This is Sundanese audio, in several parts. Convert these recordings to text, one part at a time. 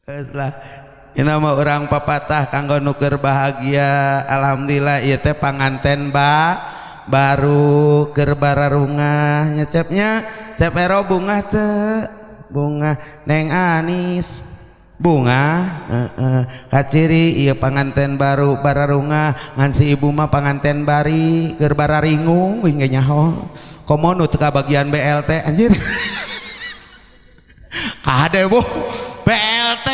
lah ini nama orang papatah kanggo nuker bahagia alhamdulillah ieu teh panganten baru keur bararungah nyecepnya cep ero bunga teu bunga Neng Anis bunga kaciri ieu panganten baru bararungah ngan si ibu mah panganten bari keur bararingung we nyaho komo nu teu kabagian BLT anjir kade bu BLT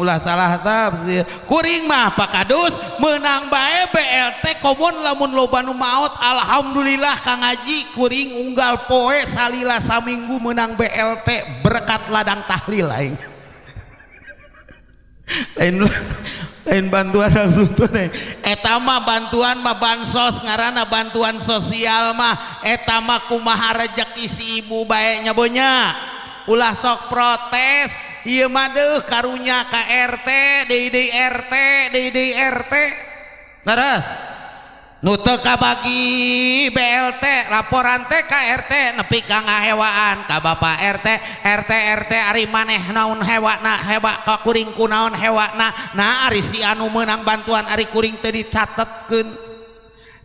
ulah salah tafsir kuring mah Pak Kadus menang bae BLT komun lamun loba nu maot alhamdulillah Kang Haji kuring unggal poe salila saminggu menang BLT berkat ladang tahlil aing lain bantuan langsung tuh eta mah bantuan mah bansos ngaranna bantuan sosial mah eta mah kumaha rejeki si ibu bae nya bonya ulah sok protes ieu mah deuh karunya ka RT deui RT deui RT leres nu teu kabagi BLT laporan teh ka RT nepi ka ngahewaan ka Bapak RT ari maneh naon hewana hewa ka kuring kunaon hewana nah ari si anu meunang bantuan ari kuring teu dicatetkeun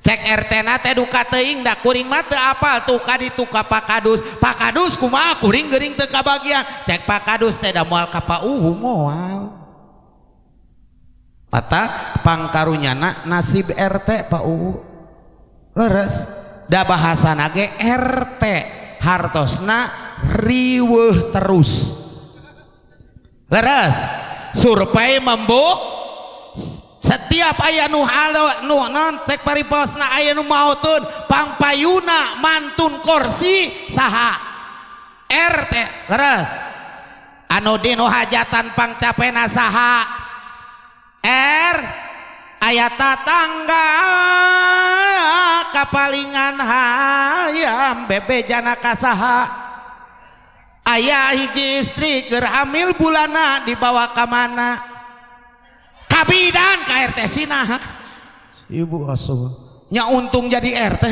cek RT na teh duka teuing da kuring mah teu apal tuh ka ditu ka Pak Kadus kumaha kuring geuning teu kabagian cek Pak Kadus teh da moal ka Pak moal patah pangkarunyana nasib RT Pak leres da bahasana ge RT hartosna riweuh terus leres survei setiap aya nu halo nu non cek pariposna aya nu mautun pangpayuna mantun kursi saha RT leres anu dinu hajatan pangcapena saha R aya tatangga kapalingan hayam bebejana kasaha aya hiji istri keur hamil bulana dibawa ka mana kabidan ka RT sinaha ibu asuh nya untung jadi RT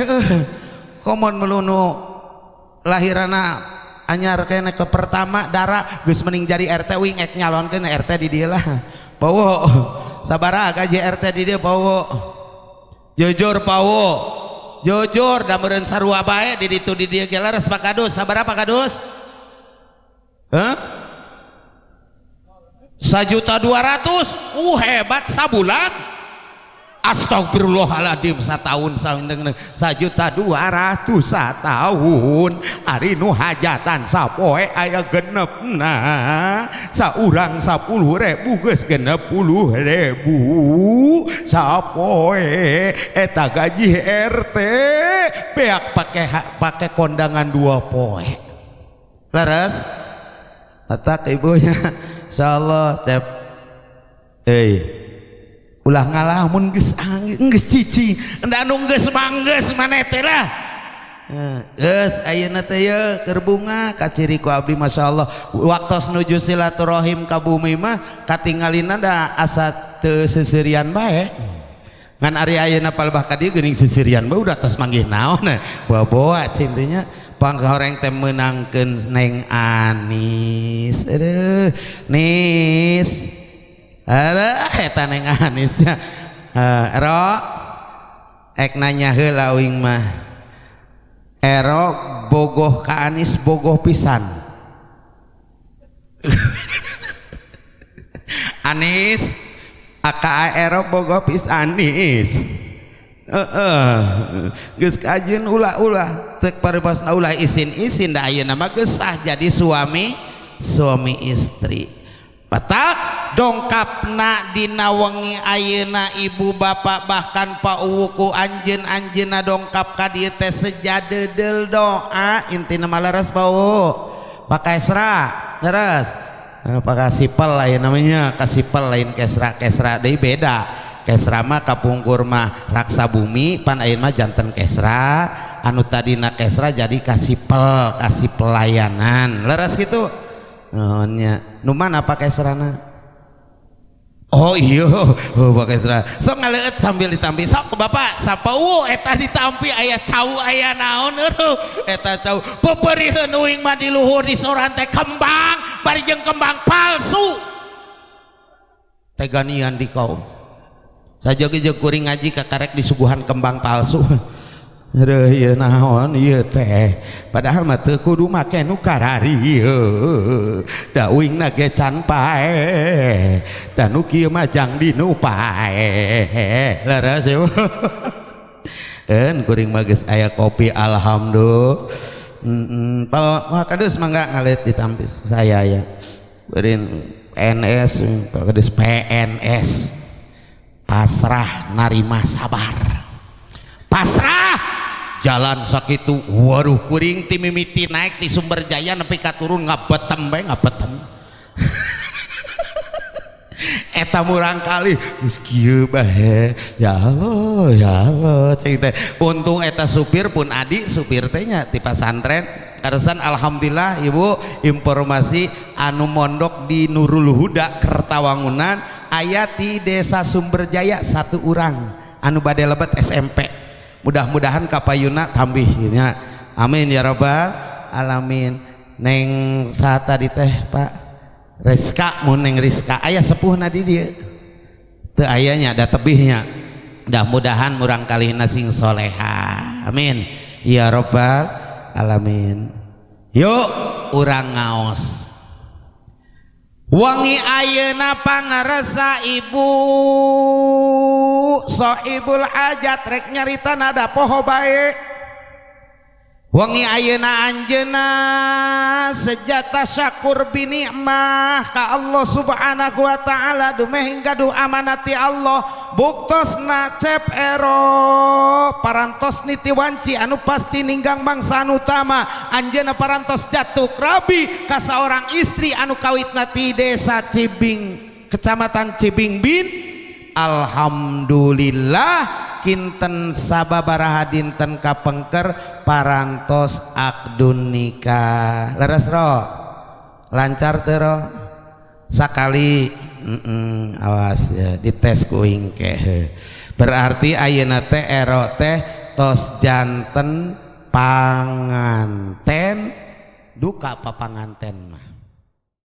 komon melunu lahirana anyar kene ke pertama darah geus mending jadi RT wing ek nyalonkeun RT di dieu lah pawo sabaraha gaji RT di dieu pawo jujur pawo jujur da meureun sarua bae di ditu di dieu ge leres Pak Kadus sabaraha Pak Kadus Rp1.200.000 hebat sabulan astagfirullahaladzim satahun Rp1.200.000 satahun ari nu hajatan sapoe aya genepna saurang 10.000 geus 60.000 sapoe eta gaji RT beak pake kondangan 2 poe leres atak ibunya insyaallah cep ulah ngalamun geus geus cicing enda anu geus manggeus maneh teh lah geus ayeuna teh ye keur bunga kaciri ku abdi masyaallah waktos nuju silaturahim ka bumi mah katingalina da asa teu seserian bae ngan ari ayeuna palebah ka dieu geuning seserian bae udah tos manggih naon bawa cintinya panghoreng teh meunangkeun Neng Anis aduh Nis aduh eta Neng Anisnya Ero ek nanya heula uing mah Ero bogoh ka Anis bogoh pisan Anis aka Ero bogoh pisan Anis geus kajeun ulah-ulah cek paripasna ulah isin-isin da ayeuna mah geus sah jadi suami istri patak dongkapna dina wengi ayeuna ibu bapak bahkan Pak Uwu anjeun-anjeunna dongkap ka dieu teh sejadeudel doa intina mah leres Pak Uwu Pak Kesra leres Pak Kasipel lain namanya Kasipel lain Kesra deui beda Kesra mah kapungkur mah raksa bumi pan ayeuna mah janten Kesra anu tadina Kesra jadi kasih pelayanan leres gitu nya nu mana Pak Kesrana oh iya Pak Kesra sok ngaleut sambil ditampi sok Bapak sapa eta ditampi aya cau aya naon eta cau peperieun uing mah di luhur di soran teh kembang bari jeung kembang palsu teganian di kaum saja geje kuring ngaji kakarek disuguhan kembang palsu. Aduh ieu naon ieu teh padahal mah teu kudu make nu karari da uingna ge can pae da nu kieu mah jang dinu pae leres yeuh. Kuring mah geus aya kopi alhamdulillah. Pak Kades mangga ngalit ditampis saya ya beureun PNS Pak Kades PNS pasrah narima sabar pasrah jalan sakitu waduh kuring ti mimiti naik di Sumber Jaya nepi ka turun ngabetem bae ngabetem. Eta murang kali geus kieu bae ya Allah cing teh untung eta supir pun adik supir teh nya ti pasantren karesan alhamdulillah ibu informasi anu mondok di Nurul Huda Kertawangunan aya di desa Sumber Jaya satu urang anu bade lebet SMP mudah-mudahan kapayuna tambihnya amin ya rabbal alamin. Neng saat tadi teh Pak Rizka mun neng Rizka aya sepuh di dieu teu ayanya ada tebihnya mudah-mudahan murang kalihna sing soleha amin ya rabbal alamin. Yuk urang ngaos wangi ayeuna pangaresa ibu sohibul hajat rek nyarita nada poho bae wangi ayeuna anjeuna sejata syakur binikmah ka Allah subhanahu wa ta'ala dumeh gaduh amanati Allah buktosna cep ero parantos niti wanci anu pasti ninggang bangsa anu utama anjeuna parantos jatuk rabi ka saorang istri anu kawitna ti desa Cibing kecamatan Cibingbin. Alhamdulillah kinten sababaraha dinten kapengker parantos akdun nikah leres ro lancar teu ro sakali awas ya dites kuing ke berarti ayeuna teh ero teh tos janten panganten duka papanganten mah